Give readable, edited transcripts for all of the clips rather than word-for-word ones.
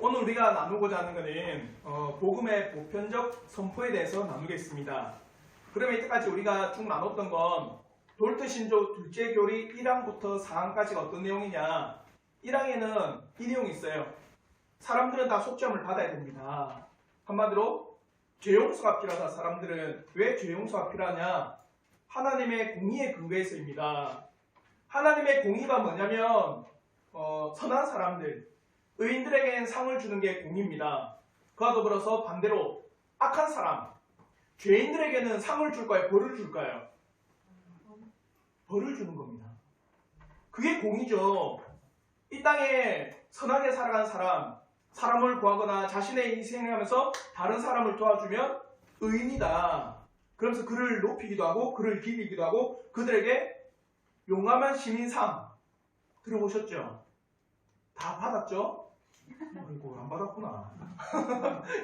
오늘 우리가 나누고자 하는 것은 복음의 보편적 선포에 대해서 나누겠습니다. 그러면 이때까지 우리가 쭉 나눴던 건 돌트신조 둘째 교리 1항부터 4항까지가 어떤 내용이냐. 1항에는 이 내용이 있어요. 사람들은 다 속죄함을 받아야 됩니다. 한마디로 죄용서가 필요하다. 사람들은 왜 죄용서가 필요하냐. 하나님의 공의에 근거해서입니다. 하나님의 공의가 뭐냐면 선한 사람들, 의인들에게는 상을 주는 게 공의입니다. 그와 더불어서 반대로 악한 사람, 죄인들에게는 상을 줄까요? 벌을 줄까요? 벌을 주는 겁니다. 그게 공의죠. 이 땅에 선하게 살아간 사람, 사람을 구하거나 자신의 인생을 하면서 다른 사람을 도와주면 의인이다. 그러면서 그를 높이기도 하고 그를 기리기도 하고 그들에게 용감한 시민상 들어보셨죠? 다 받았죠? 아이고 안 받았구나.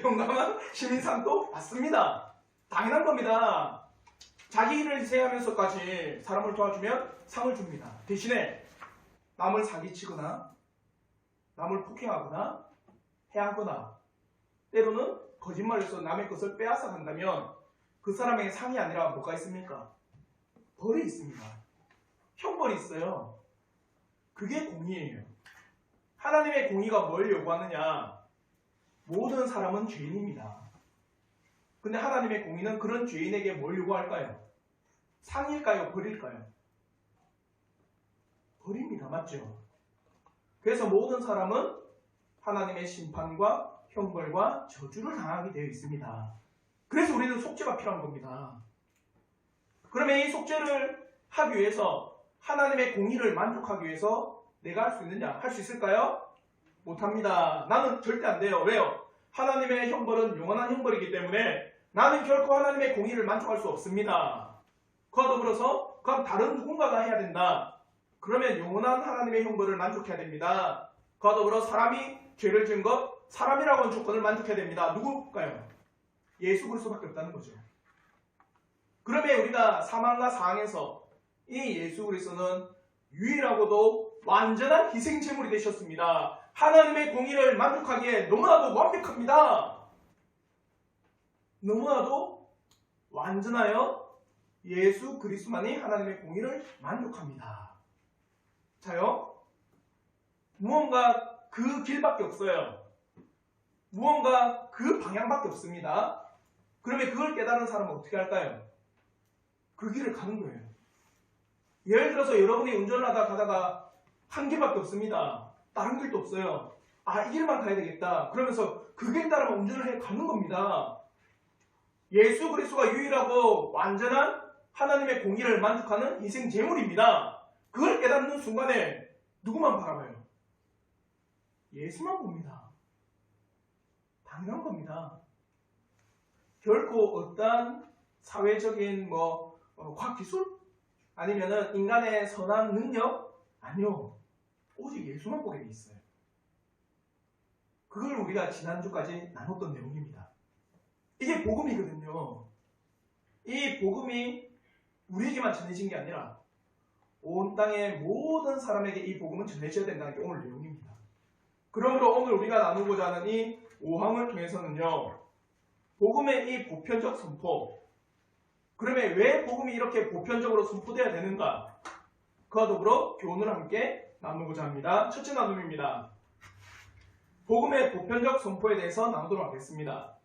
용감한 시민상도 받습니다. 당연한 겁니다. 자기 일을 희생하면서까지 사람을 도와주면 상을 줍니다. 대신에 남을 사기치거나 남을 폭행하거나 해하거나 때로는 거짓말해서 남의 것을 빼앗아 간다면 그 사람에게 상이 아니라 뭐가 있습니까? 벌이 있습니다. 형벌이 있어요. 그게 공의예요. 하나님의 공의가 뭘 요구하느냐? 모든 사람은 죄인입니다. 근데 하나님의 공의는 그런 죄인에게 뭘 요구할까요? 상일까요? 벌일까요? 벌입니다. 맞죠? 그래서 모든 사람은 하나님의 심판과 형벌과 저주를 당하게 되어 있습니다. 그래서 우리는 속죄가 필요한 겁니다. 그러면 이 속죄를 하기 위해서 하나님의 공의를 만족하기 위해서 내가 할 수 있느냐? 할 수 있을까요? 못합니다. 나는 절대 안 돼요. 왜요? 하나님의 형벌은 영원한 형벌이기 때문에 나는 결코 하나님의 공의를 만족할 수 없습니다. 그와 더불어서 그럼 다른 누군가가 해야 된다. 그러면 영원한 하나님의 형벌을 만족해야 됩니다. 그와 더불어 사람이 죄를 지은 것, 사람이라고 하는 조건을 만족해야 됩니다. 누굴까요? 예수 그리스도밖에 없다는 거죠. 그러면 우리가 3항과 4항에서 이 예수 그리스도는 유일하고도 완전한 희생 제물이 되셨습니다. 하나님의 공의를 만족하기에 너무나도 완벽합니다. 너무나도 완전하여 예수 그리스도만이 하나님의 공의를 만족합니다. 자요, 무언가 그 길밖에 없어요. 무언가 그 방향밖에 없습니다. 그러면 그걸 깨달은 사람은 어떻게 할까요? 그 길을 가는 거예요. 예를 들어서 여러분이 운전을 가다가 한 길밖에 없습니다. 다른 길도 없어요. 이 길만 가야 되겠다. 그러면서 그 길 따라 운전을 해 가는 겁니다. 예수 그리스도가 유일하고 완전한 하나님의 공의를 만족하는 희생 제물입니다. 그걸 깨닫는 순간에 누구만 바라봐요? 예수만 봅니다. 당연한 겁니다. 결코 어떠한 사회적인 과학기술? 아니면은 인간의 선한 능력? 아니요. 오직 예수만 보게 돼 있어요. 그걸 우리가 지난주까지 나눴던 내용입니다. 이게 복음이거든요. 이 복음이 우리에게만 전해진 게 아니라 온 땅의 모든 사람에게 이 복음은 전해져야 된다는 게 오늘 내용입니다. 그러므로 오늘 우리가 나누고자 하는 이 5항을 통해서는요. 복음의 이 보편적 선포, 그러면 왜 복음이 이렇게 보편적으로 선포되어야 되는가? 그와 더불어 교훈을 함께 나누고자 합니다. 첫째 나눔입니다. 복음의 보편적 선포에 대해서 나누도록 하겠습니다.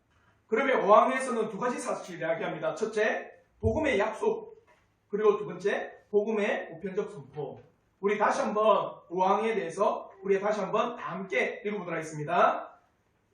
그러면 5항에서는 두 가지 사실을 이야기합니다. 첫째, 복음의 약속. 그리고 두 번째, 복음의 보편적 선포. 우리 다시 한번 5항에 대해서 다시 한번 다 함께 읽어보도록 하겠습니다.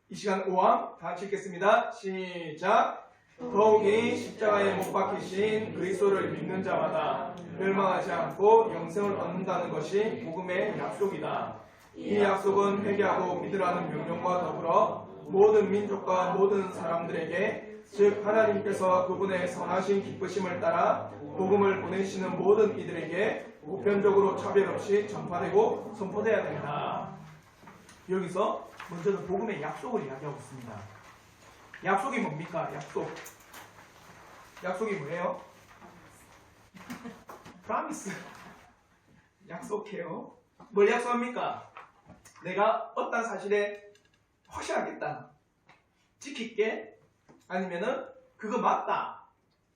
이 시간 5항 다 같이 읽겠습니다. 시작! 더욱이 십자가에 못 박히신 그리스도를 믿는 자마다 멸망하지 않고 영생을 얻는다는 것이 복음의 약속이다. 이 약속은 회개하고 믿으라는 명령과 더불어 모든 민족과 모든 사람들에게, 즉 하나님께서 그분의 선하신 기쁘심을 따라 복음을 보내시는 모든 이들에게 보편적으로 차별 없이 전파되고 선포되어야 된다. 여기서 먼저는 복음의 약속을 이야기하고 있습니다. 약속이 뭡니까? 약속이 뭐예요? 프라미스. 약속해요. 뭘 약속합니까? 내가 어떤 사실에 확실하겠다. 지킬게. 아니면은 그거 맞다.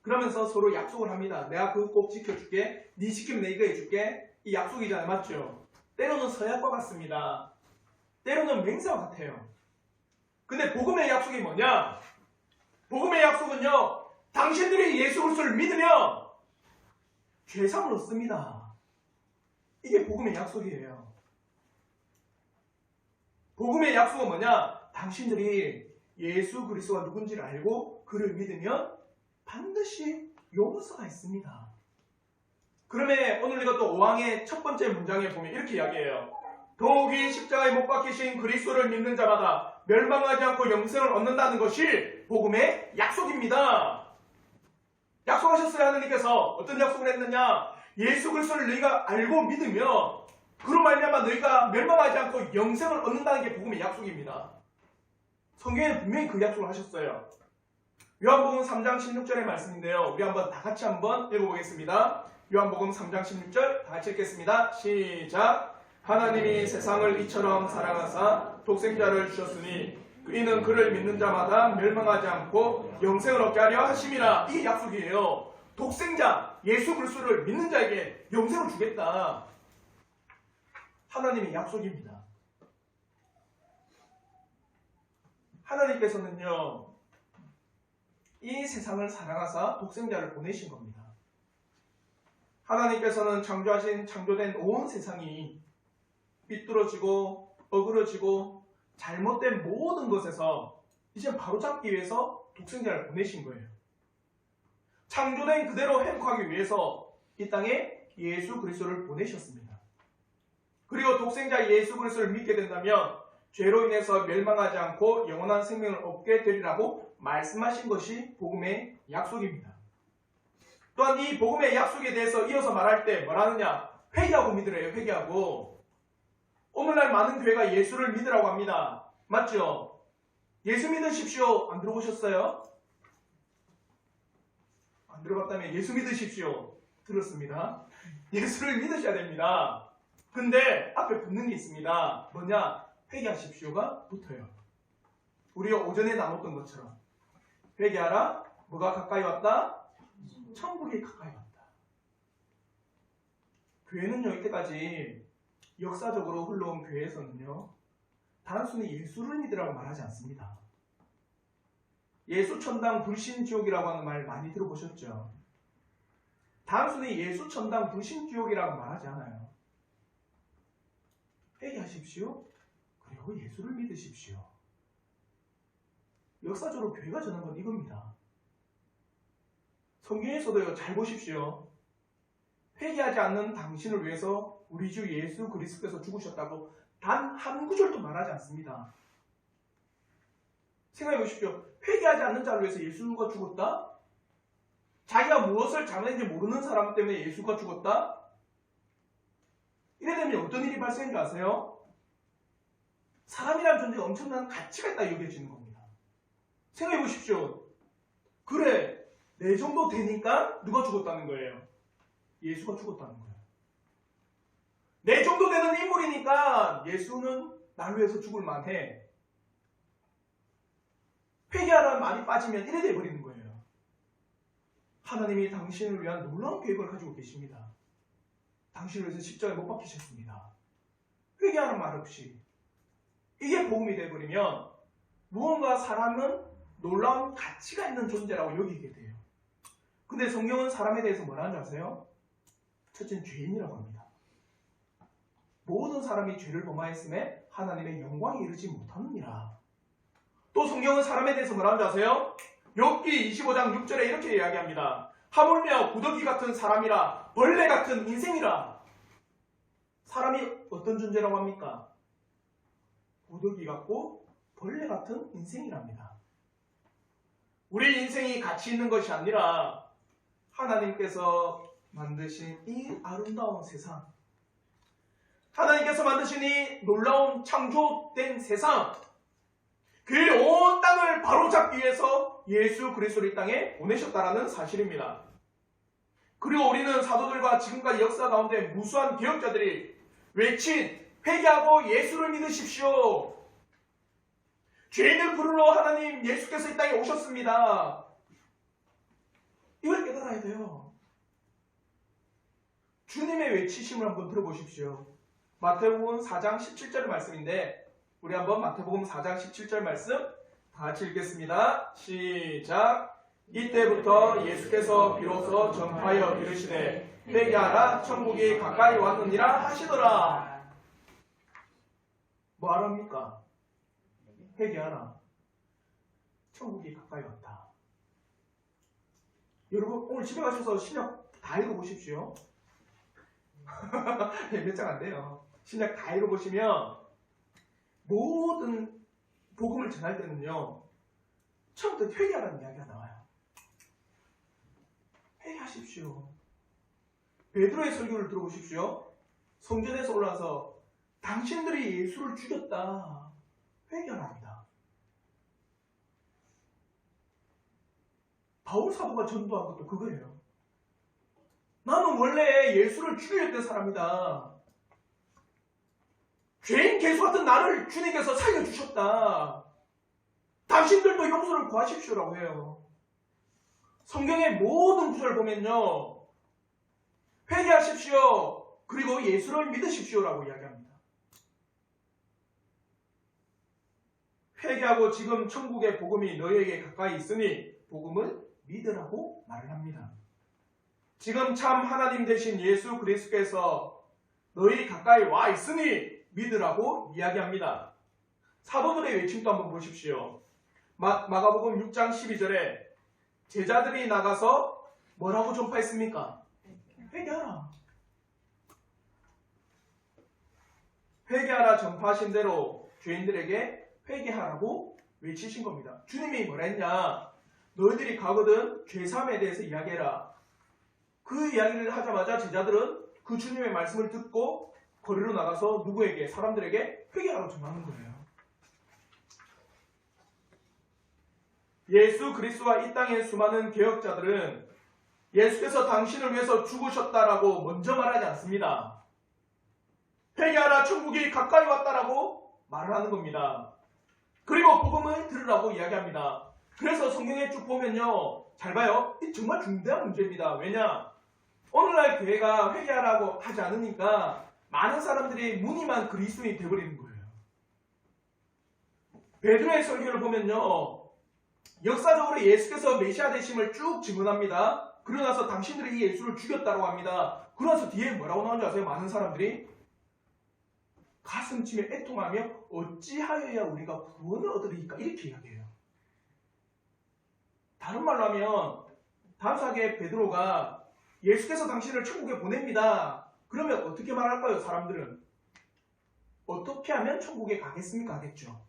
그러면서 서로 약속을 합니다. 내가 그거 꼭 지켜줄게. 네 지키면 내가 이거 해줄게. 이 약속이잖아요. 맞죠? 때로는 서약과 같습니다. 때로는 맹세와 같아요. 근데 복음의 약속이 뭐냐? 복음의 약속은요. 당신들이 예수 그리스도를 믿으면 죄사함을 얻습니다. 이게 복음의 약속이에요. 복음의 약속은 뭐냐? 당신들이 예수 그리스도가 누군지를 알고 그를 믿으면 반드시 용서가 있습니다. 그러면 오늘 이것도 5항의 첫 번째 문장에 보면 이렇게 이야기해요. 더욱이 십자가에 못 박히신 그리스도를 믿는 자마다 멸망하지 않고 영생을 얻는다는 것이 복음의 약속입니다. 약속하셨어요. 하나님께서 어떤 약속을 했느냐? 예수 그리스도를 너희가 알고 믿으면 그로 말미암아 너희가 멸망하지 않고 영생을 얻는다는 게 복음의 약속입니다. 성경에는 분명히 그 약속을 하셨어요. 요한복음 3장 16절의 말씀인데요. 우리 한번 다 같이 한번 읽어보겠습니다. 요한복음 3장 16절 다 같이 읽겠습니다. 시작. 하나님이 세상을 이처럼 사랑하사 독생자를 주셨으니 이는 그를 믿는 자마다 멸망하지 않고 영생을 얻게 하려 하심이라. 이게 약속이에요. 독생자 예수 그리스도를 믿는 자에게 영생을 주겠다. 하나님의 약속입니다. 하나님께서는요, 이 세상을 사랑하사 독생자를 보내신 겁니다. 하나님께서는 창조된 온 세상이 삐뚤어지고 어그러지고 잘못된 모든 것에서 이제 바로잡기 위해서 독생자를 보내신 거예요. 창조된 그대로 행복하기 위해서 이 땅에 예수 그리스도를 보내셨습니다. 그리고 독생자 예수 그리스도를 믿게 된다면 죄로 인해서 멸망하지 않고 영원한 생명을 얻게 되리라고 말씀하신 것이 복음의 약속입니다. 또한 이 복음의 약속에 대해서 이어서 말할 때 뭐라느냐? 회개하고 믿으래요. 회개하고. 오늘날 많은 교회가 예수를 믿으라고 합니다. 맞죠? 예수 믿으십시오. 안 들어보셨어요? 안 들어봤다면 예수 믿으십시오. 들었습니다. 예수를 믿으셔야 됩니다. 근데 앞에 붙는 게 있습니다. 뭐냐? 회개하십시오가 붙어요. 우리가 오전에 나눴던 것처럼 회개하라. 뭐가 가까이 왔다? 천국이 가까이 왔다. 교회는요, 이때까지 역사적으로 흘러온 교회에서는요, 단순히 예수를 믿으라고 말하지 않습니다. 예수 천당 불신 지옥이라고 하는 말 많이 들어보셨죠? 단순히 예수 천당 불신 지옥이라고 말하지 않아요. 회개하십시오. 그리고 예수를 믿으십시오. 역사적으로 교회가 전한 건 이겁니다. 성경에서도요, 잘 보십시오. 회개하지 않는 당신을 위해서 우리 주 예수 그리스도께서 죽으셨다고 단 한 구절도 말하지 않습니다. 생각해 보십시오. 회개하지 않는 자를 위해서 예수가 죽었다? 자기가 무엇을 잘못했는지 모르는 사람 때문에 예수가 죽었다? 이래 되면 어떤 일이 발생한 줄 아세요? 사람이라는 존재가 엄청난 가치가 있다 여겨지는 겁니다. 생각해 보십시오. 그래, 내 정도 되니까 누가 죽었다는 거예요? 예수가 죽었다는 거예요. 내 정도 되는 인물이니까 예수는 나를 위해서 죽을 만해. 회개하라는 말이 빠지면 이래 돼버리는 거예요. 하나님이 당신을 위한 놀라운 계획을 가지고 계십니다. 당신을 위해서 십자가에 못 박히셨습니다. 회개하는 말 없이. 이게 복음이 돼버리면 무언가 사람은 놀라운 가치가 있는 존재라고 여기게 돼요. 근데 성경은 사람에 대해서 뭐라 하는지 아세요? 첫째는 죄인이라고 합니다. 모든 사람이 죄를 범하였음에 하나님의 영광에 이르지 못하느니라. 또 성경은 사람에 대해서 뭐라 하는지 아세요? 욥기 25장 6절에 이렇게 이야기합니다. 하물며 구더기 같은 사람이라 벌레 같은 인생이라. 사람이 어떤 존재라고 합니까? 구더기 같고 벌레 같은 인생이랍니다. 우리 인생이 가치 있는 것이 아니라 하나님께서 만드신 이 아름다운 세상, 하나님께서 만드신 이 놀라운 창조된 세상, 그 온 땅을 바로잡기 위해서 예수 그리스도를 이 땅에 보내셨다는 사실입니다. 그리고 우리는 사도들과 지금까지 역사 가운데 무수한 개혁자들이 외친 회개하고 예수를 믿으십시오. 죄인을 부르러 하나님 예수께서 이 땅에 오셨습니다. 이걸 깨달아야 돼요. 주님의 외치심을 한번 들어보십시오. 마태복음 4장 17절 말씀인데 우리 한번 마태복음 4장 17절 말씀 다 같이 읽겠습니다. 시작. 이때부터 예수께서 비로소 전파하여 이르시되 회개하라 천국이 가까이 왔느니라 하시더라. 뭐 하랍니까? 회개하라. 천국이 가까이 왔다. 여러분 오늘 집에 가셔서 신약 다 읽어보십시오. 몇 장 안 돼요. 신약 다 읽어보시면 모든 복음을 전할 때는요. 처음부터 회개하라는 이야기가 나와요. 회개하십시오. 베드로의 설교를 들어보십시오. 성전에서 올라와서 당신들이 예수를 죽였다. 회개하랍니다. 바울 사도가 전도한 것도 그거예요. 나는 원래 예수를 죽이려던 사람이다. 죄인 개수 같은 나를 주님께서 살려주셨다. 당신들도 용서를 구하십시오라고 해요. 성경의 모든 구절을 보면요. 회개하십시오. 그리고 예수를 믿으십시오라고 이야기합니다. 회개하고 지금 천국의 복음이 너희에게 가까이 있으니 복음을 믿으라고 말을 합니다. 지금 참 하나님 되신 예수 그리스도께서 너희 가까이 와 있으니 믿으라고 이야기합니다. 사도들의 외침도 한번 보십시오. 마가복음 6장 12절에 제자들이 나가서 뭐라고 전파했습니까? 회개하라. 회개하라 전파하신 대로 죄인들에게 회개하라고 외치신 겁니다. 주님이 뭐라 했냐? 너희들이 가거든 죄사함에 대해서 이야기해라. 그 이야기를 하자마자 제자들은 그 주님의 말씀을 듣고 거리로 나가서 누구에게? 사람들에게 회개하라고 전하는 거예요. 예수 그리스도와 이 땅의 수많은 개혁자들은 예수께서 당신을 위해서 죽으셨다라고 먼저 말하지 않습니다. 회개하라 천국이 가까이 왔다라고 말을 하는 겁니다. 그리고 복음을 들으라고 이야기합니다. 그래서 성경에 쭉 보면요. 잘 봐요. 이 정말 중대한 문제입니다. 왜냐? 오늘날 교회가 회개하라고 하지 않으니까 많은 사람들이 무늬만 그리스도인이 되어버리는 거예요. 베드로의 설교를 보면요. 역사적으로 예수께서 메시아 되심을 쭉 증언합니다. 그러고 나서 당신들이 이 예수를 죽였다고 합니다. 그러고 나서 뒤에 뭐라고 나오는지 아세요? 많은 사람들이 가슴치며 애통하며 어찌하여야 우리가 구원을 얻으리까? 이렇게 이야기해요. 다른 말로 하면 단순하게 베드로가 예수께서 당신을 천국에 보냅니다. 그러면 어떻게 말할까요? 사람들은 어떻게 하면 천국에 가겠습니까? 하겠죠.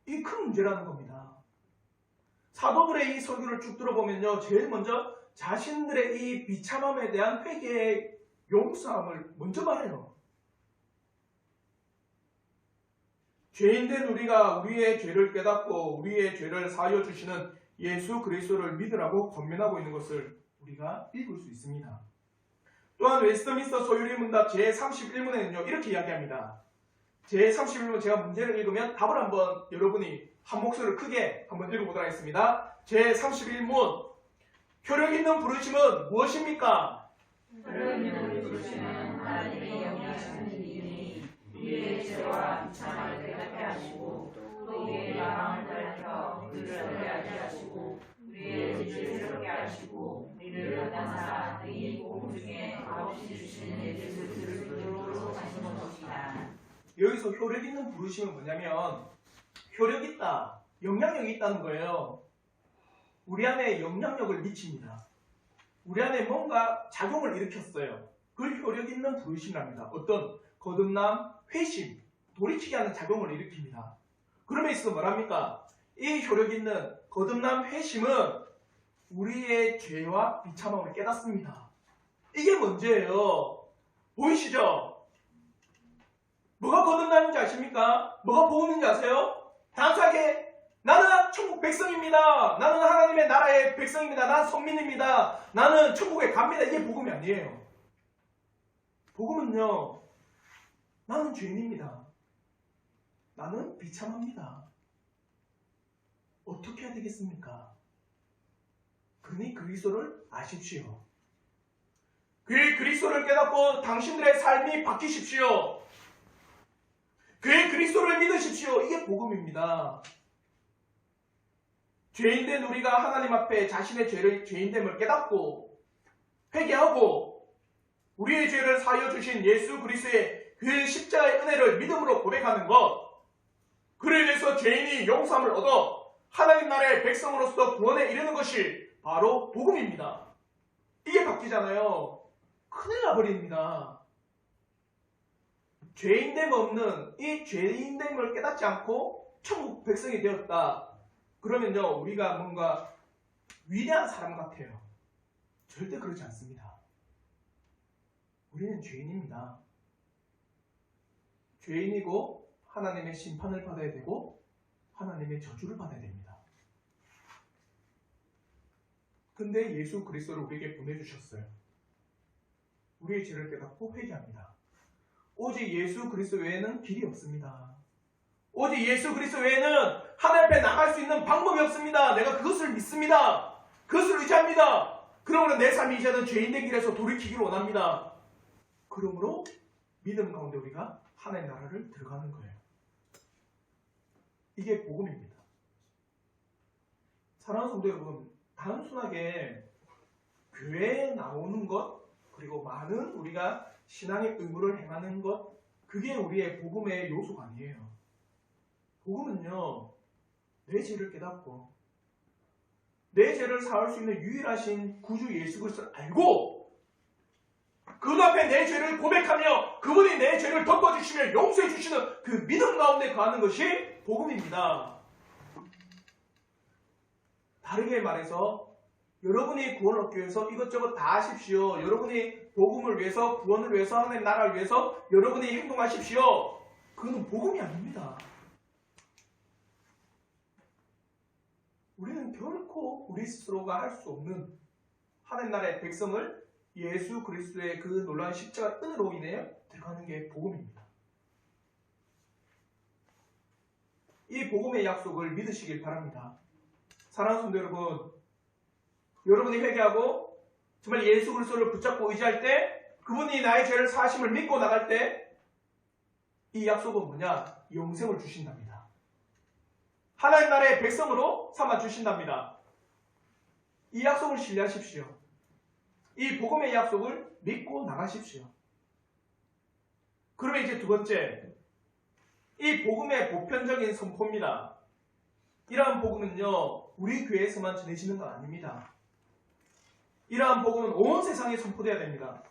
이게 큰 문제라는 겁니다. 사도들의 이 설교를 쭉 들어보면요. 제일 먼저 자신들의 이 비참함에 대한 회개의 용서함을 먼저 말해요. 죄인된 우리가 우리의 죄를 깨닫고 우리의 죄를 사하여 주시는 예수 그리스도를 믿으라고 권면하고 있는 것을 우리가 읽을 수 있습니다. 또한 웨스트민스터 소유리 문답 제31문에는요. 이렇게 이야기합니다. 제31문 제가 문제를 읽으면 답을 한번 여러분이 한 목소리를 크게 한번 읽어보도록 하겠습니다. 제31문 효력 있는 부르심은 무엇입니까? 효력 있는 부르심은 하나님의 영리하신 이름이 우리의 죄와 비참함을 깨닫게 하시고 또 우리의 마음을 밝혀 우리를 회개하게 하시고 우리의 죄를 새롭게 하시고 우리를 변화사 이 복음 중에 값없이 주시는 예수 그리스도로 하신 것입니다. 여기서 효력 있는 부르심은 뭐냐면 효력 있다, 영향력이 있다는 거예요. 우리 안에 영향력을 미칩니다. 우리 안에 뭔가 작용을 일으켰어요. 그걸 효력 있는 부르심이랍니다. 어떤 거듭남, 회심, 돌이키게 하는 작용을 일으킵니다. 그러면 있어서 뭐랍니까? 이 효력 있는 거듭남, 회심은 우리의 죄와 비참함을 깨닫습니다. 이게 문제예요. 보이시죠? 뭐가 거듭남인지 아십니까? 뭐가 복음인지 아세요? 단순하게 나는 천국 백성입니다. 나는 하나님의 나라의 백성입니다. 나는 성민입니다. 나는 천국에 갑니다. 이게 복음이 아니에요. 복음은요. 나는 죄인입니다. 나는 비참합니다. 어떻게 해야 되겠습니까? 그러니 그리스도를 아십시오. 그의 그리스도를 깨닫고 당신들의 삶이 바뀌십시오. 그의 그리스도를 믿으십시오. 이게 복음입니다. 죄인된 우리가 하나님 앞에 자신의 죄인됨을 깨닫고 회개하고 우리의 죄를 사하여 주신 예수 그리스도의 그 십자가의 은혜를 믿음으로 고백하는 것, 그를 위해서 죄인이 용서함을 얻어 하나님 나라의 백성으로서 구원에 이르는 것이 바로 복음입니다. 이게 바뀌잖아요. 큰일 나버립니다. 죄인됨 없는 이 죄인됨을 깨닫지 않고 천국 백성이 되었다. 그러면요, 우리가 뭔가 위대한 사람 같아요. 절대 그렇지 않습니다. 우리는 죄인입니다. 죄인이고 하나님의 심판을 받아야 되고 하나님의 저주를 받아야 됩니다. 근데 예수 그리스도를 우리에게 보내주셨어요. 우리의 죄를 깨닫고 회개합니다. 오직 예수 그리스도 외에는 길이 없습니다. 오직 예수 그리스도 외에는 하나님 앞에 나갈 수 있는 방법이 없습니다. 내가 그것을 믿습니다. 그것을 의지합니다. 그러므로 내 삶이 이제는 죄인된 길에서 돌이키기를 원합니다. 그러므로 믿음 가운데 우리가 하나님의 나라를 들어가는 거예요. 이게 복음입니다. 사랑하는 성도 여러분, 단순하게 교회에 나오는 것, 그리고 많은 우리가 신앙의 의무를 행하는 것, 그게 우리의 복음의 요소가 아니에요. 복음은요, 내 죄를 깨닫고 내 죄를 사할 수 있는 유일하신 구주 예수 그리스도를 알고 그 앞에 내 죄를 고백하며 그분이 내 죄를 덮어주시며 용서해 주시는 그 믿음 가운데 거하는 것이 복음입니다. 다르게 말해서 여러분이 구원을 얻기 위해서 이것저것 다 하십시오. 여러분이 복음을 위해서, 구원을 위해서, 하나님 나라를 위해서 여러분이 행동하십시오. 그건 복음이 아닙니다. 우리는 결코 우리 스스로가 할 수 없는 하나님 나라의 백성을 예수 그리스도의 그 놀라운 십자가 은혜로 인해 들어가는 게 복음입니다. 이 복음의 약속을 믿으시길 바랍니다. 사랑하는 성도 여러분, 여러분이 회개하고 정말 예수 그리스도를 붙잡고 의지할 때, 그분이 나의 죄를 사하심을 믿고 나갈 때 이 약속은 뭐냐? 영생을 주신답니다. 하나님 나라의 백성으로 삼아 주신답니다. 이 약속을 신뢰하십시오. 이 복음의 약속을 믿고 나가십시오. 그러면 이제 두 번째, 이 복음의 보편적인 선포입니다. 이러한 복음은요, 우리 교회에서만 전해지는 건 아닙니다. 이러한 복음은 온 세상에 선포되어야 됩니다.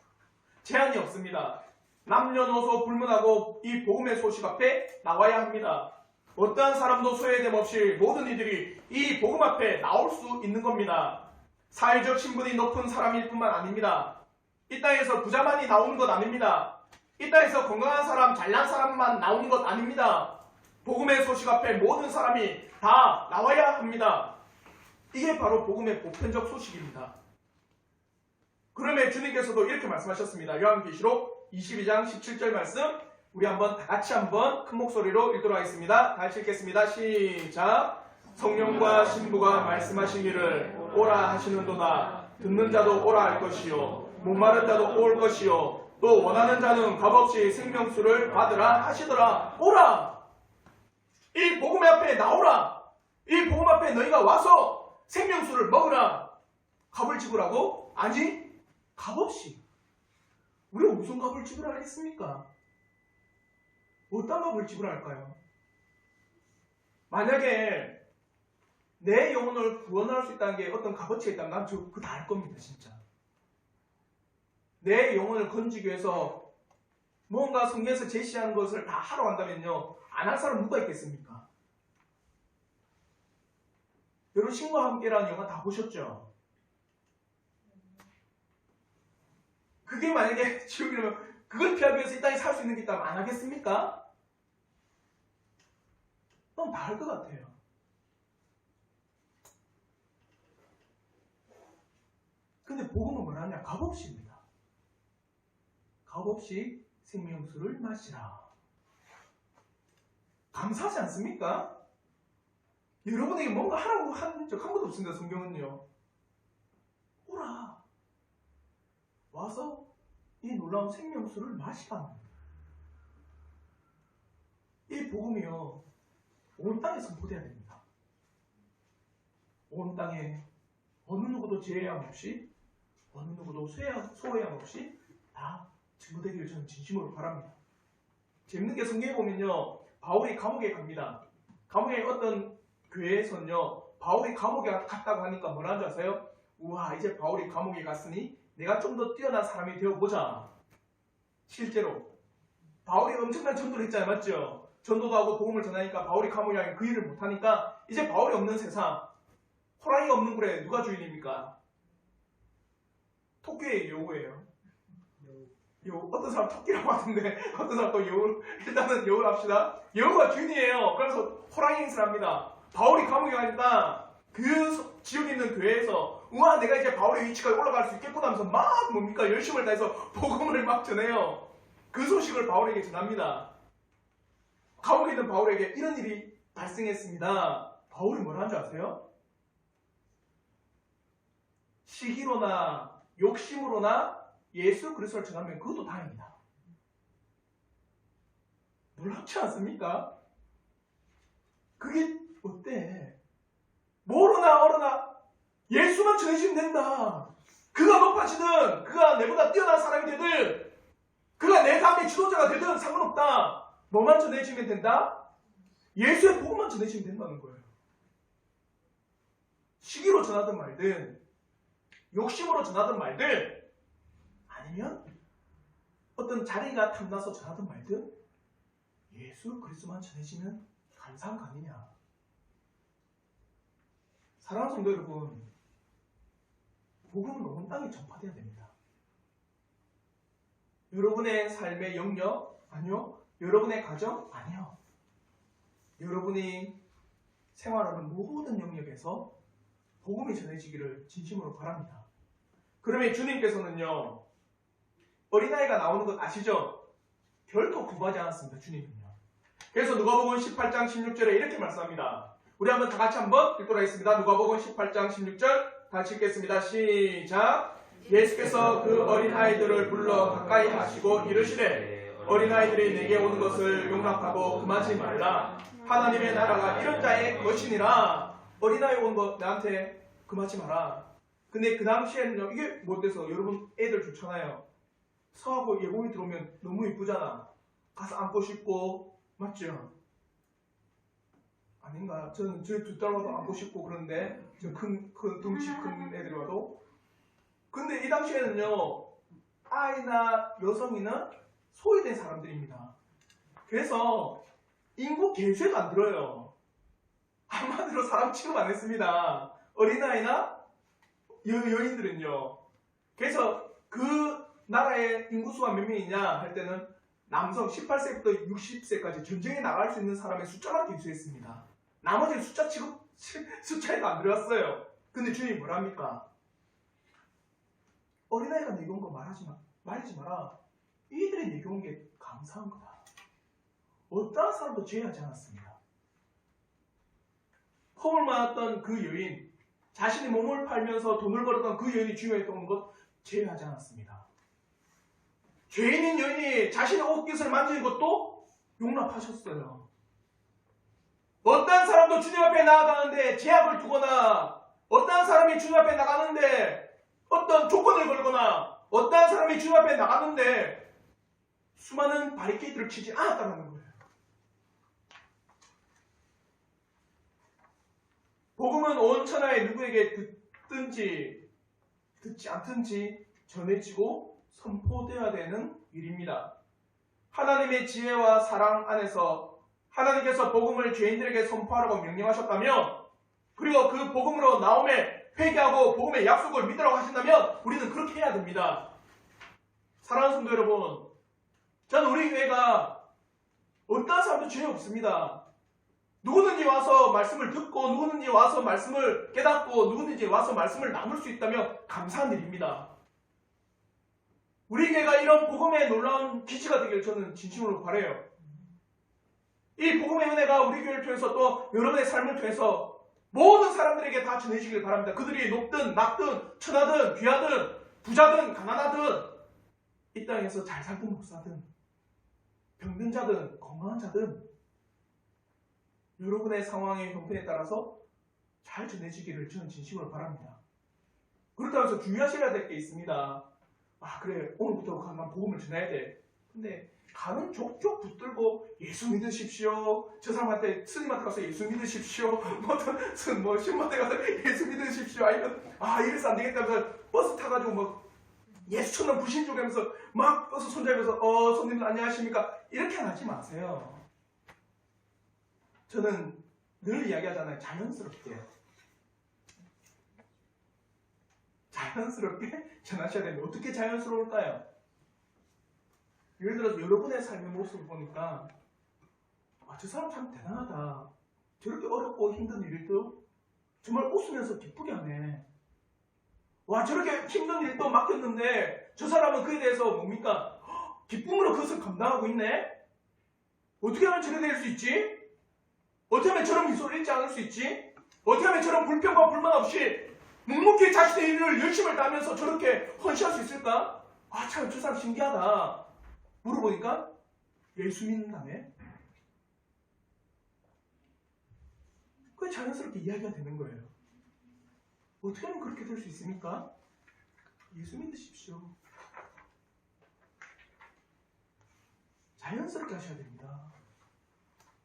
제한이 없습니다. 남녀노소 불문하고 이 복음의 소식 앞에 나와야 합니다. 어떠한 사람도 소외됨 없이 모든 이들이 이 복음 앞에 나올 수 있는 겁니다. 사회적 신분이 높은 사람일 뿐만 아닙니다. 이 땅에서 부자만이 나오는 것 아닙니다. 이 땅에서 건강한 사람, 잘난 사람만 나오는 것 아닙니다. 복음의 소식 앞에 모든 사람이 다 나와야 합니다. 이게 바로 복음의 보편적 소식입니다. 그러면 주님께서도 이렇게 말씀하셨습니다. 요한계시록 22장 17절 말씀, 우리 한번 다 같이 한번 큰 목소리로 읽도록 하겠습니다. 다 같이 읽겠습니다. 시작. 성령과 신부가 말씀하시기를 오라 하시는도다. 듣는 자도 오라 할 것이요, 목마른 자도 올 것이요, 또 원하는 자는 값없이 생명수를 받으라 하시더라. 오라! 이 복음 앞에 나오라! 이 복음 앞에 너희가 와서 생명수를 먹으라! 값을 지불하고? 아니, 값없이. 우리가 무슨 값을 지불하겠습니까? 어떤 값을 지불할까요? 만약에 내 영혼을 구원할 수 있다는 게 어떤 값어치가 있다면 난 그거 다 할 겁니다, 진짜. 내 영혼을 건지기 위해서 뭔가 성경에서 제시하는 것을 다 하러 간다면요, 안 할 사람 누가 있겠습니까? 여러분, 신과 함께라는 영화 다 보셨죠? 그게 만약에 지옥이라면 그걸 피하기 위해서 이 땅에 살 수 있는 게 있다면 안 하겠습니까? 그럼 다 할 것 같아요. 근데 복음은 뭐라냐? 값없이입니다. 값없이 생명수를 마시라. 감사하지 않습니까? 여러분에게 뭔가 하라고 한 적 한 번도 없습니다. 성경은요. 오라. 와서 이 놀라운 생명수를 마시라. 이 복음이요. 온 땅에 선포돼야 됩니다. 온 땅에 어느 누구도 제외함 없이, 어느 누구도 소외함 없이 다 증거되기를 저는 진심으로 바랍니다. 재밌는 게 성경에 보면요, 바울이 감옥에 갑니다. 감옥에 어떤 교회에서는요, 바울이 감옥에 갔다고 하니까 뭐라는 줄 아세요? 우와, 이제 바울이 감옥에 갔으니 내가 좀 더 뛰어난 사람이 되어보자. 실제로 바울이 엄청난 전도를 했잖아요. 맞죠? 전도도 하고 복음을 전하니까 바울이 감옥에 가니 그 일을 못하니까 이제 바울이 없는 세상, 호랑이가 없는 굴에 누가 주인입니까? 토끼의 여우예요. 여우. 어떤 사람 토끼라고 하던데 어떤 사람 또 여우. 일단은 여우를 합시다. 여우가 주인이에요. 그래서 호랑이 행세를 합니다. 바울이 감옥에 가니까 그 지역에 있는 교회에서 우와, 내가 이제 바울의 위치까지 올라갈 수 있겠구나 하면서 막 뭡니까? 열심을 다해서 복음을 막 전해요. 그 소식을 바울에게 전합니다. 감옥에 있는 바울에게 이런 일이 발생했습니다. 바울이 뭐라는 줄 아세요? 시기로나 욕심으로나 예수 그리스도를 전하면 그것도 다행이다. 놀랍지 않습니까? 그게 어때? 뭐로나 어로나 예수만 전해지면 된다. 그가 높아지든 그가 내보다 뛰어난 사람이 되든 그가 내 다음에 지도자가 되든 상관없다. 뭐만 전해지면 된다? 예수의 복음만 전해지면 된다는 거예요. 시기로 전하든 말든 욕심으로 전하든 말든 아니면 어떤 자리가 탐나서 전하든 말든 예수 그리스도만 전해지면 감사한 거 아니냐. 사랑하는 성도 여러분, 복음은 온 땅에 전파되어야 됩니다. 여러분의 삶의 영역? 아니요. 여러분의 가정? 아니요. 여러분이 생활하는 모든 영역에서 복음이 전해지기를 진심으로 바랍니다. 그러면 주님께서는요, 어린아이가 나오는 것 아시죠? 결코 구하지 않았습니다. 주님은요. 그래서 누가복음 18장 16절에 이렇게 말씀합니다. 우리 한번 다 같이 한번 읽도록 하겠습니다. 누가복음 18장 16절 같이 읽겠습니다. 시작. 예수께서 그 어린아이들을 불러 가까이 하시고 이르시되 어린아이들이 내게 오는 것을 용납하고 금하지 말라. 하나님의 나라가 이런 자의 것이니라. 어린아이 오는 거 나한테 금하지 마라. 근데 그 당시에는요, 이게 뭐 어때서 여러분 애들 좋잖아요. 서하고 예복이 들어오면 너무 이쁘잖아. 가서 안고 싶고, 맞죠? 아닌가? 저는 저희 두 딸 와도 안고 싶고 그런데 저 큰 덩치 큰 애들이 와도. 근데 이 당시에는요, 아이나 여성이나 소외된 사람들입니다. 그래서 인구 개수에도 안 들어요. 한마디로 사람 취급 안 했습니다. 어린아이나 여인들은요. 그래서 그 나라의 인구수가 몇 명이냐 할 때는 남성 18세부터 60세까지 전쟁에 나갈 수 있는 사람의 숫자만 기수했습니다. 나머지는 숫자에도 안 들어갔어요. 근데 주님이 뭐랍니까? 어린아이가 내게 온 거 말하지 마라. 이들이 내게 온 게 감사한 거다. 어떠한 사람도 제외하지 않았습니다. 허물 많았던 그 여인, 자신이 몸을 팔면서 돈을 벌었던 그 여인이 중요했던 것 제외하지 않았습니다. 죄인인 여인이 자신의 옷깃을 만지는 것도 용납하셨어요. 어떠한 사람도 주님 앞에 나아가는데 제약을 두거나, 어떠한 사람이 주님 앞에 나가는데 어떤 조건을 걸거나, 어떠한 사람이 주님 앞에 나가는데 수많은 바리케이트를 치지 않았다는 거예요. 복음은 온 천하에 누구에게 듣든지 듣지 않든지 전해지고 선포되어야 되는 일입니다. 하나님의 지혜와 사랑 안에서 하나님께서 복음을 죄인들에게 선포하라고 명령하셨다면, 그리고 그 복음으로 나옴에 회개하고 복음의 약속을 믿으라고 하신다면 우리는 그렇게 해야 됩니다. 사랑하는 성도 여러분, 저는 우리 교회가 어떤 사람도 죄 없습니다. 누구든지 와서 말씀을 듣고 누구든지 와서 말씀을 깨닫고 누구든지 와서 말씀을 나눌 수 있다면 감사한 일입니다. 우리 교회가 이런 복음의 놀라운 기지가 되길 저는 진심으로 바라요. 이 복음의 은혜가 우리 교회를 통해서 또 여러분의 삶을 통해서 모든 사람들에게 다 전해지길 바랍니다. 그들이 높든 낮든 천하든 귀하든 부자든 가난하든 이 땅에서 잘 살든 못 살든 병든 자든 건강한 자든 여러분의 상황의 형편에 따라서 잘 전해지기를 저는 진심으로 바랍니다. 그렇다고 해서 주의하셔야 될 게 있습니다. 아 그래 오늘부터 난 복음을 전해야 돼. 근데 가는 족족 붙들고 예수 믿으십시오. 저 사람한테 스님한테 가서 예수 믿으십시오. 뭐 신부한테 가서 예수 믿으십시오. 아니면 이래서 안 되겠다면서 버스 타가지고 뭐 예수처럼 부신족하면서 막 버스 손잡면서 손님 안녕하십니까 이렇게 하지 마세요. 저는 늘 이야기하잖아요. 자연스럽게 전하셔야 됩니다. 어떻게 자연스러울까요? 예를 들어서 여러분의 삶의 모습을 보니까 저 사람 참 대단하다. 저렇게 어렵고 힘든 일도 정말 웃으면서 기쁘게 하네. 와 저렇게 힘든 일도 맡겼는데 저 사람은 그에 대해서 뭡니까? 기쁨으로 그것을 감당하고 있네? 어떻게 하면 저래 될 수 있지? 어떻게 하면 저런 미소를 잃지 않을 수 있지? 어떻게 하면 저런 불평과 불만 없이 묵묵히 자신의 일을 열심을 다하면서 저렇게 헌신할 수 있을까? 참 저 사람 신기하다. 물어보니까 예수 믿는다네? 그게 자연스럽게 이야기가 되는 거예요. 어떻게 하면 그렇게 될 수 있습니까? 예수 믿으십시오. 자연스럽게 하셔야 됩니다.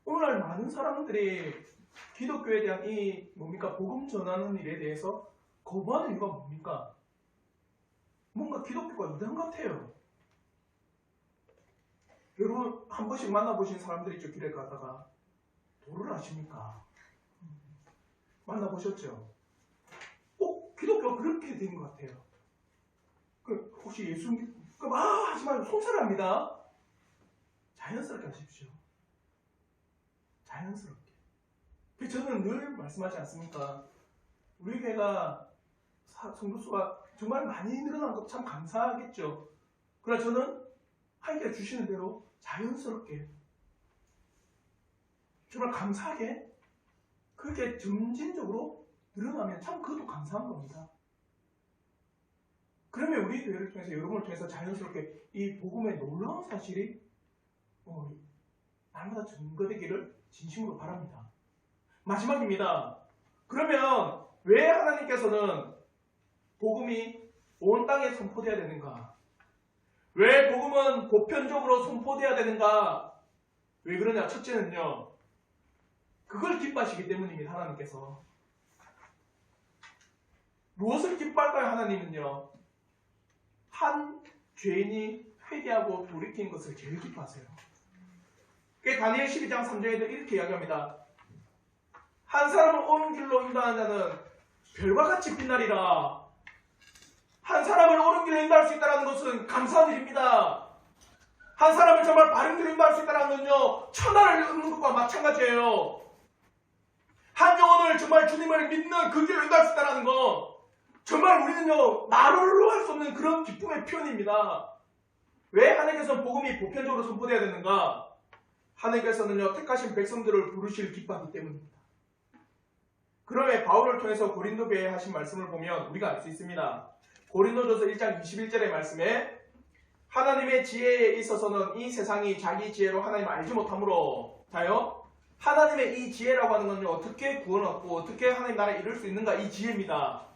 오늘날 많은 사람들이 기독교에 대한 복음 전하는 일에 대해서 거부하는 이유가 뭡니까? 뭔가 기독교가 이단 같아요. 여러분 한 번씩 만나보신 사람들이 있죠. 길에 가다가 도를 아십니까? 만나보셨죠? 기독교가 그렇게 된 것 같아요. 혹시 예수 하지 말고 손살합니다. 자연스럽게 하십시오. 자연스럽게. 저는 늘 말씀하지 않습니까? 우리 교회가 성도수가 정말 많이 늘어난 것 참 감사하겠죠. 그러나 저는 하나님께서 주시는 대로 자연스럽게 정말 감사하게 그렇게 점진적으로 늘어나면 참 그것도 감사한 겁니다. 그러면 우리 교회를 통해서 여러분을 통해서 자연스럽게 이 복음의 놀라운 사실이 날마다 증거되기를 진심으로 바랍니다. 마지막입니다. 그러면 왜 하나님께서는 복음이 온 땅에 선포되어야 되는가? 왜 복음은 보편적으로 선포되어야 되는가? 왜 그러냐? 첫째는요. 그걸 기뻐하시기 때문입니다. 하나님께서. 무엇을 기뻐할까요? 하나님은요. 한 죄인이 회개하고 돌이킨 것을 제일 기뻐하세요. 다니엘 12장 3절에도 이렇게 이야기합니다. 한 사람을 옳은 길로 인도하는 자는 별과 같이 빛나리라. 한 사람을 옳은 길로 인도할 수 있다는 것은 감사한 일입니다. 한 사람을 정말 바른 길로 인도할 수 있다는 건요, 천하를 얻는 것과 마찬가지예요. 한 영혼을 정말 주님을 믿는 그 길로 인도할 수 있다는 건 정말 우리는요, 말로 할 수 없는 그런 기쁨의 표현입니다. 왜 하나님께서는 복음이 보편적으로 선포되어야 되는가? 하나님께서는요, 택하신 백성들을 부르실 기뻐하기 때문입니다. 그러면 바울을 통해서 고린도 교회에 하신 말씀을 보면 우리가 알 수 있습니다. 고린도전서 1장 21절의 말씀에 하나님의 지혜에 있어서는 이 세상이 자기 지혜로 하나님을 알지 못하므로 자요. 하나님의 이 지혜라고 하는 건요, 어떻게 구원 얻고 어떻게 하나님 나라에 이룰 수 있는가? 이 지혜입니다.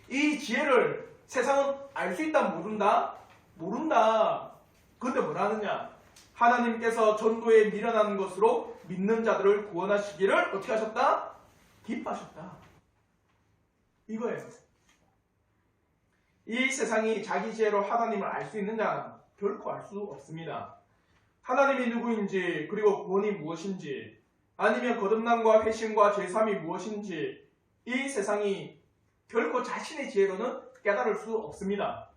이 지혜를 세상은 알 수 있다 모른다? 모른다. 그런데 뭐라 하느냐? 하나님께서 전도에 미련하는 것으로 믿는 자들을 구원하시기를 어떻게 하셨다? 기뻐하셨다. 이거예요. 이 세상이 자기 지혜로 하나님을 알 수 있느냐? 결코 알 수 없습니다. 하나님이 누구인지, 그리고 구원이 무엇인지, 아니면 거듭남과 회심과 죄사함이 무엇인지 이 세상이 결코 자신의 지혜로는 깨달을 수 없습니다.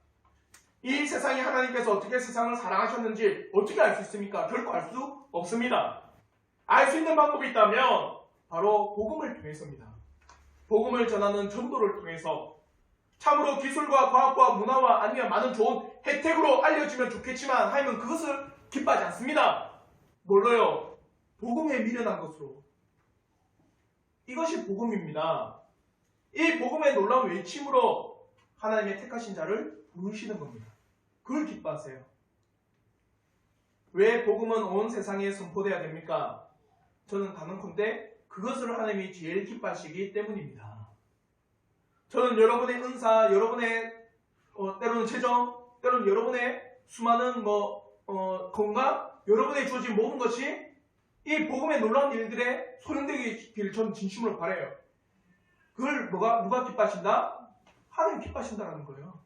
이 세상이 하나님께서 어떻게 세상을 사랑하셨는지 어떻게 알 수 있습니까? 결코 알 수 없습니다. 알 수 있는 방법이 있다면 바로 복음을 통해서입니다. 복음을 전하는 전도를 통해서 참으로 기술과 과학과 문화와 아니면 많은 좋은 혜택으로 알려지면 좋겠지만 하여튼 그것을 기뻐하지 않습니다. 뭘로요? 복음의 하나님의 미련한 것으로. 이것이 복음입니다. 이 복음의 놀라운 외침으로 하나님의 택하신 자를 부르시는 겁니다. 그걸 기뻐하세요. 왜 복음은 온 세상에 선포돼야 됩니까? 저는 단언컨대 그것을 하나님이 제일 기뻐하시기 때문입니다. 저는 여러분의 은사, 여러분의 때로는 재정, 때로는 여러분의 수많은 건강, 여러분의 주어진 모든 것이 이 복음의 놀라운 일들에 소용되기를 저는 진심으로 바라요. 그걸 누가 기뻐하신다? 하나님 기뻐하신다라는 거예요.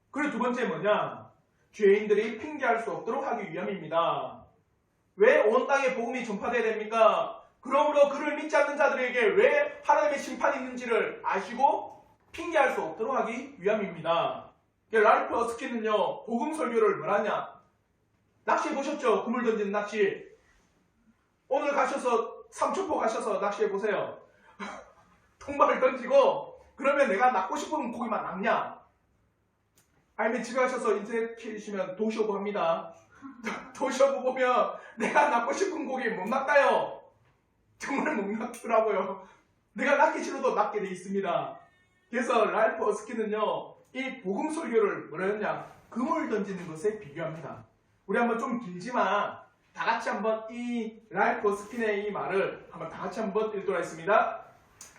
그리고 두 번째 뭐냐? 죄인들이 핑계할 수 없도록 하기 위함입니다. 왜 온 땅에 복음이 전파되어야 됩니까? 그러므로 그를 믿지 않는 자들에게 왜 하나님의 심판이 있는지를 아시고 핑계할 수 없도록 하기 위함입니다. 랄프 어스킨은요, 복음 설교를 뭐하냐? 낚시해 보셨죠? 그물 던지는 낚시. 오늘 가셔서 삼천포 가셔서 낚시해 보세요. 통발을 던지고 그러면 내가 낚고 싶은 고기만 낚냐? 아니면 집에 가셔서 인터넷 키시면 도시오브 합니다. 도시오브 보면 내가 낚고 싶은 고기 못 낚아요. 정말 못 낚더라고요. 내가 낚기 싫어도 낚게 돼 있습니다. 그래서 랄프 어스킨은요, 이 복음 설교를 뭐라 했냐? 그물 던지는 것에 비교합니다. 우리 한번 좀 길지만 다 같이 한번 이 랄프 어스킨의 이 말을 한번 다 같이 한번 읽도록 하겠습니다.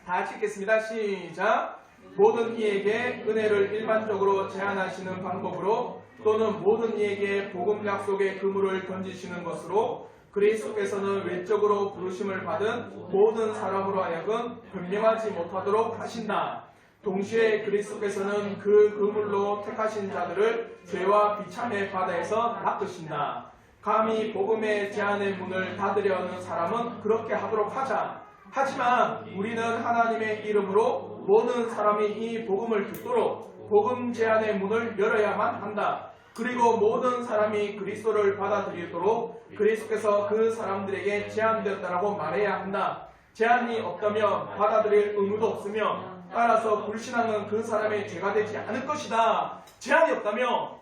다 같이 읽겠습니다. 시작. 모든 이에게 은혜를 일반적으로 제한하시는 방법으로 또는 모든 이에게 복음 약속의 그물을 던지시는 것으로 그리스도께서는 외적으로 부르심을 받은 모든 사람으로 하여금 변명하지 못하도록 하신다. 동시에 그리스도께서는 그 그물로 택하신 자들을 죄와 비참의 바다에서 낚으신다. 감히 복음의 제한의 문을 닫으려 하는 사람은 그렇게 하도록 하자. 하지만 우리는 하나님의 이름으로 모든 사람이 이 복음을 듣도록 복음 제한의 문을 열어야만 한다. 그리고 모든 사람이 그리스도를 받아들이도록 그리스도께서 그 사람들에게 제한되었다라고 말해야 한다. 제한이 없다면 받아들일 의무도 없으며 따라서 불신앙은 그 사람의 죄가 되지 않을 것이다. 제한이 없다면,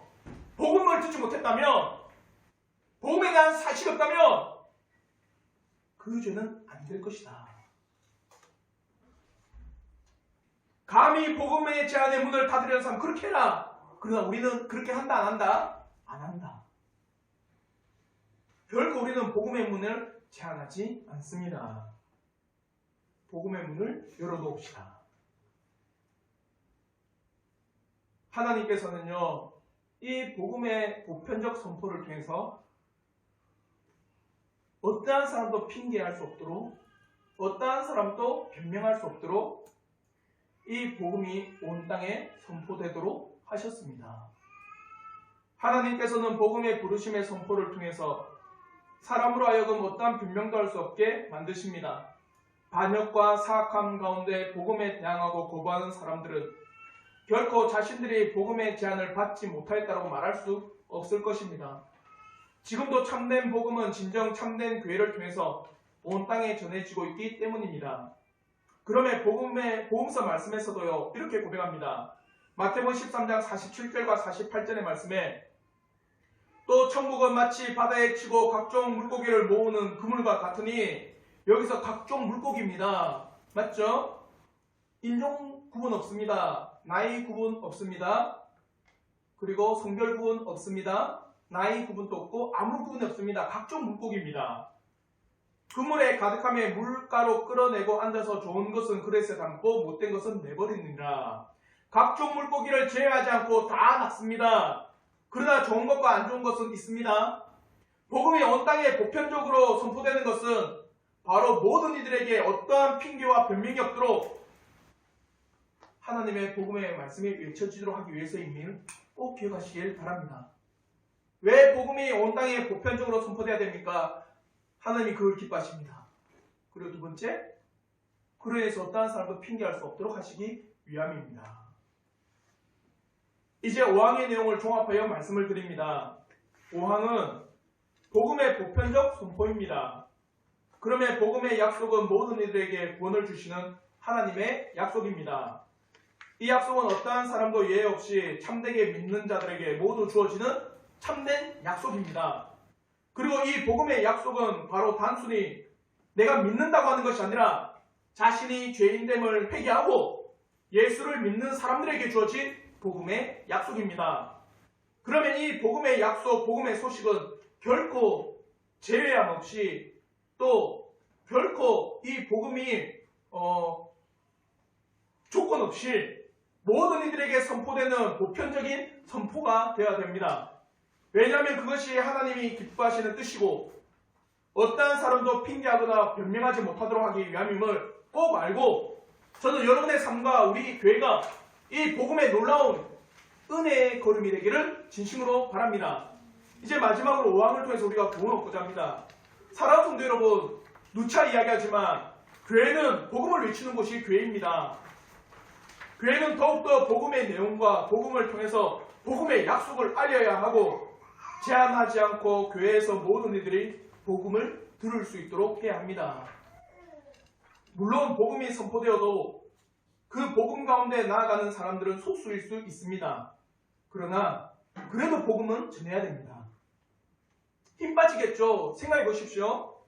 복음을 듣지 못했다면, 복음에 대한 사실이 없다면 그 죄는 안 될 것이다. 감히 복음의 제한의 문을 닫으려는 사람 그렇게 해라. 그러나 우리는 그렇게 한다 안 한다? 안 한다. 결코 우리는 복음의 문을 제한하지 않습니다. 복음의 문을 열어놓읍시다. 하나님께서는요, 이 복음의 보편적 선포를 통해서 어떠한 사람도 핑계할 수 없도록, 어떠한 사람도 변명할 수 없도록 이 복음이 온 땅에 선포되도록 하셨습니다. 하나님께서는 복음의 부르심의 선포를 통해서 사람으로 하여금 어떠한 변명도 할 수 없게 만드십니다. 반역과 사악함 가운데 복음에 대항하고 거부하는 사람들은 결코 자신들이 복음의 제한을 받지 못하였다고 말할 수 없을 것입니다. 지금도 참된 복음은 진정 참된 교회를 통해서 온 땅에 전해지고 있기 때문입니다. 그러면 복음서 말씀에서도요, 이렇게 고백합니다. 마태복음 13장 47절과 48절의 말씀에 또 천국은 마치 바다에 치고 각종 물고기를 모으는 그물과 같으니, 여기서 각종 물고기입니다. 맞죠? 인종 구분 없습니다. 나이 구분 없습니다. 그리고 성별 구분 없습니다. 나이 구분도 없고 아무 구분이 없습니다. 각종 물고기입니다. 그물에 가득함에 물가로 끌어내고 앉아서 좋은 것은 그릇에 담고 못된 것은 내버리느니라. 각종 물고기를 제외하지 않고 다 낚습니다. 그러나 좋은 것과 안 좋은 것은 있습니다. 복음이 온 땅에 보편적으로 선포되는 것은 바로 모든 이들에게 어떠한 핑계와 변명이 없도록 하나님의 복음의 말씀이 외쳐지도록 하기 위해서임을 꼭 기억하시길 바랍니다. 왜 복음이 온 땅에 보편적으로 선포되어야 됩니까? 하나님이 그걸 기뻐하십니다. 그리고 두 번째, 그로 인해서 어떠한 사람도 핑계할 수 없도록 하시기 위함입니다. 이제 5항의 내용을 종합하여 말씀을 드립니다. 5항은 복음의 보편적 선포입니다. 그러면 복음의 약속은 모든 이들에게 구원을 주시는 하나님의 약속입니다. 이 약속은 어떠한 사람도 예외 없이 참되게 믿는 자들에게 모두 주어지는 참된 약속입니다. 그리고 이 복음의 약속은 바로 단순히 내가 믿는다고 하는 것이 아니라 자신이 죄인됨을 회개하고 예수를 믿는 사람들에게 주어진 복음의 약속입니다. 그러면 이 복음의 약속, 복음의 소식은 결코 제외함 없이 또 결코 이 복음이 조건 없이 모든 이들에게 선포되는 보편적인 선포가 되어야 됩니다. 왜냐하면 그것이 하나님이 기뻐하시는 뜻이고 어떠한 사람도 핑계하거나 변명하지 못하도록 하기 위함임을 꼭 알고 저는 여러분의 삶과 우리 교회가 이 복음의 놀라운 은혜의 걸음이 되기를 진심으로 바랍니다. 이제 마지막으로 5항을 통해서 우리가 교훈을 얻고자 합니다. 사랑하는 성도 여러분, 누차 이야기하지만 교회는 복음을 외치는 곳이 교회입니다. 교회는 더욱더 복음의 내용과 복음을 통해서 복음의 약속을 알려야 하고 제한하지 않고 교회에서 모든 이들이 복음을 들을 수 있도록 해야 합니다. 물론 복음이 선포되어도 그 복음 가운데 나아가는 사람들은 소수일 수 있습니다. 그러나 그래도 복음은 전해야 됩니다. 힘 빠지겠죠? 생각해 보십시오.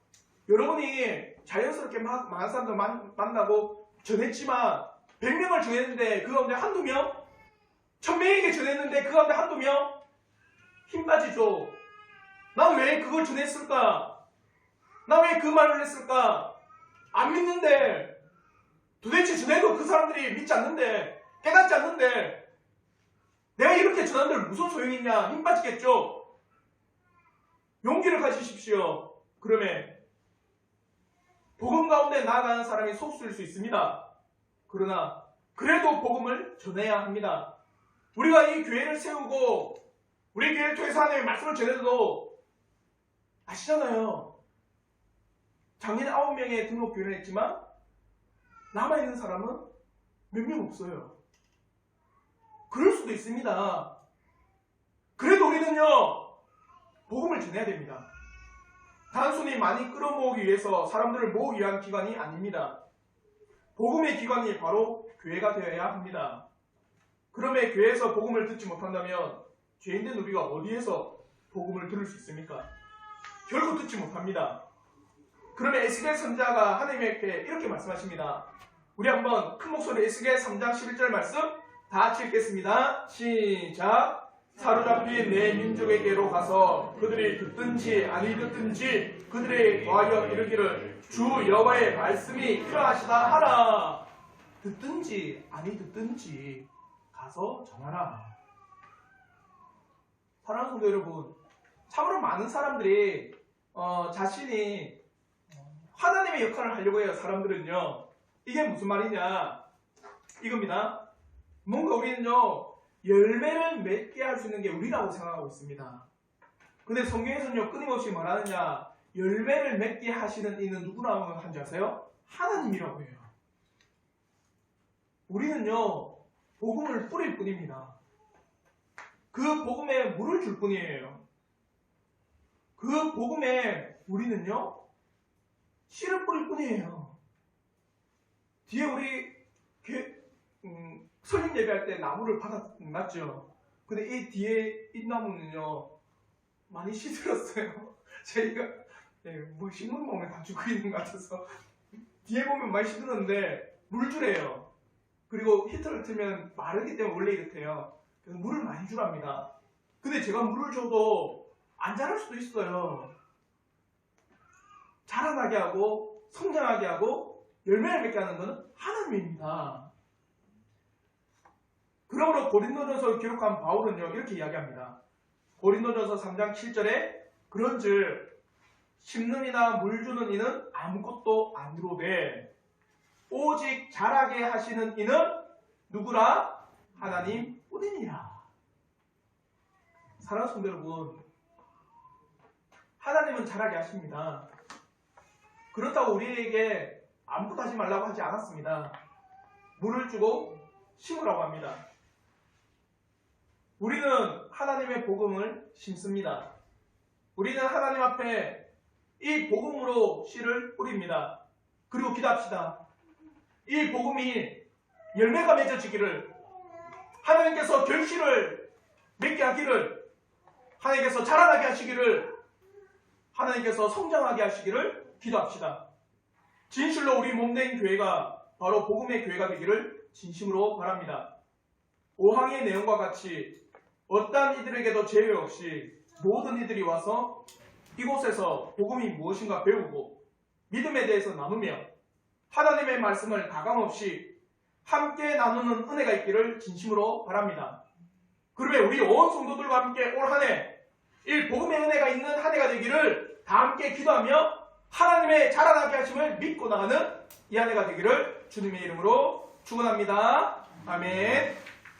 여러분이 자연스럽게 많은 사람들 만나고 전했지만 100명을 전했는데 그 가운데 한두 명? 1000명에게 전했는데 그 가운데 한두 명? 힘 빠지죠? 난 왜 그걸 전했을까? 난 왜 그 말을 했을까? 안 믿는데 도대체 전해도 그 사람들이 믿지 않는데 깨닫지 않는데 내가 이렇게 전한들 무슨 소용이 있냐? 힘 빠지겠죠? 용기를 가지십시오. 그러면 복음 가운데 나아가는 사람이 소수일 수 있습니다. 그러나 그래도 복음을 전해야 합니다. 우리가 이 교회를 세우고 우리 교회를 통해서 하나님의 말씀을 전해도 아시잖아요. 작년에 9명의 등록 교회를 했지만 남아있는 사람은 몇 명 없어요. 그럴 수도 있습니다. 그래도 우리는요 복음을 전해야 됩니다. 단순히 많이 끌어모으기 위해서 사람들을 모으기 위한 기관이 아닙니다. 복음의 기관이 바로 교회가 되어야 합니다. 그러면 교회에서 복음을 듣지 못한다면 죄인된 우리가 어디에서 복음을 들을 수 있습니까? 결국 듣지 못합니다. 그러면 에스겔 선지자가 하나님께 이렇게 말씀하십니다. 우리 한번 큰 목소리로 에스겔 3장 11절 말씀 다 같이 읽겠습니다. 시작. 사로잡힌 내 민족에게로 가서 그들이 듣든지 아니 듣든지 그들에게 더하여 이르기를 주 여호와의 말씀이 이러하시다 하라. 듣든지 아니 듣든지 가서 전하라. 사랑하는 성도 여러분, 참으로 많은 사람들이 자신이 하나님의 역할을 하려고 해요. 사람들은요. 이게 무슨 말이냐 이겁니다. 뭔가 우리는요 열매를 맺게 할 수 있는 게 우리라고 생각하고 있습니다. 근데 성경에서는요 끊임없이 말하느냐 열매를 맺게 하시는 이는 누구라고 하는지 아세요? 하나님이라고 해요. 우리는요 복음을 뿌릴 뿐입니다. 그 복음에 물을 줄 뿐이에요. 그 복음에 우리는요 씨를 뿌릴 뿐이에요. 뒤에 우리 설립 예배할 때 나무를 받았죠. 근데 이 뒤에 이 나무는요 많이 시들었어요. 저희가 뭐 식물 몸에 다 죽고 있는 것 같아서 뒤에 보면 많이 시들었는데 물 주래요. 그리고 히터를 틀면 마르기 때문에 원래 이렇대요. 그래서 물을 많이 주랍니다. 근데 제가 물을 줘도 안 자랄 수도 있어요. 자라나게 하고 성장하게 하고 열매를 맺게 하는 것은 하나님입니다. 그러므로 고린도전서를 기록한 바울은요 이렇게 이야기합니다. 고린도전서 3장 7절에 그런즉 심는 이나 물 주는 이는 아무것도 아니로되 오직 자라게 하시는 이는 누구라? 하나님 뿐이니라. 사랑하는 성도 여러분, 하나님은 자라게 하십니다. 그렇다고 우리에게 아무것도 하지 말라고 하지 않았습니다. 물을 주고 심으라고 합니다. 우리는 하나님의 복음을 심습니다. 우리는 하나님 앞에 이 복음으로 씨를 뿌립니다. 그리고 기도합시다. 이 복음이 열매가 맺어지기를, 하나님께서 결실을 맺게 하기를, 하나님께서 자라나게 하시기를 하나님께서 성장하게 하시기를 기도합시다. 진실로 우리 몸된 교회가 바로 복음의 교회가 되기를 진심으로 바랍니다. 5항의 내용과 같이 어떠한 이들에게도 제외 없이 모든 이들이 와서 이곳에서 복음이 무엇인가 배우고 믿음에 대해서 나누며 하나님의 말씀을 가감없이 함께 나누는 은혜가 있기를 진심으로 바랍니다. 그러면 우리 온 성도들과 함께 올 한 해 이 복음의 은혜가 있는 한 해가 되기를 다 함께 기도하며 하나님의 자라나게 하심을 믿고 나가는 이 한 해가 되기를 주님의 이름으로 축원합니다. 아멘.